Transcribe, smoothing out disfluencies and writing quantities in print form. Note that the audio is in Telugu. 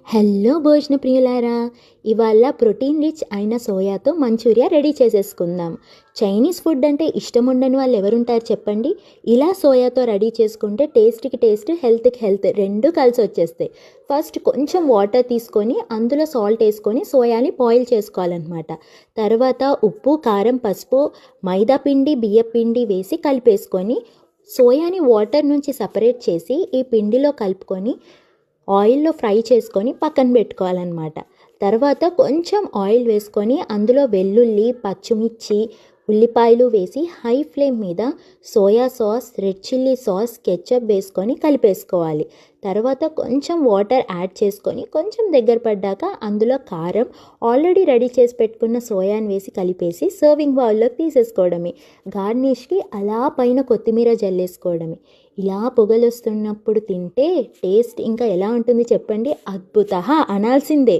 హలో భోజన ప్రియులారా, ఇవాళ ప్రోటీన్ రిచ్ అయిన సోయాతో మంచూరియా రెడీ చేసేసుకుందాం. చైనీస్ ఫుడ్ అంటే ఇష్టం ఉండని వాళ్ళు ఎవరుంటారు చెప్పండి. ఇలా సోయాతో రెడీ చేసుకుంటే టేస్ట్కి టేస్ట్, హెల్త్కి హెల్త్ రెండు కలిసి వచ్చేస్తాయి. ఫస్ట్ కొంచెం వాటర్ తీసుకొని అందులో సాల్ట్ వేసుకొని సోయాని బాయిల్ చేసుకోవాలన్నమాట. తర్వాత ఉప్పు, కారం, పసుపు, మైదా పిండి, బియ్య పిండి వేసి కలిపేసుకొని సోయాని వాటర్ నుంచి సపరేట్ చేసి ఈ పిండిలో కలుపుకొని ఆయిల్లో ఫ్రై చేసుకొని పక్కన పెట్టుకోవాలన్నమాట. తర్వాత కొంచెం ఆయిల్ వేసుకొని అందులో వెల్లుల్లి, పచ్చిమిర్చి, ఉల్లిపాయలు వేసి హై ఫ్లేమ్ మీద soya sauce, red chilli sauce, ketchup వేసుకొని కలిపేసుకోవాలి. తర్వాత కొంచెం వాటర్ యాడ్ చేసుకొని కొంచెం దగ్గర పడ్డాక అందులో కారం, ఆల్రెడీ రెడీ చేసి పెట్టుకున్న సోయాని వేసి కలిపేసి సర్వింగ్ బౌల్లోకి తీసేసుకోవడమే. గార్నిష్కి అలా పైన కొత్తిమీర జల్లేసుకోవడమే. ఇలా పొగలొస్తున్నప్పుడు తింటే టేస్ట్ ఇంకా ఎలా ఉంటుంది చెప్పండి, అద్భుత అనాల్సిందే.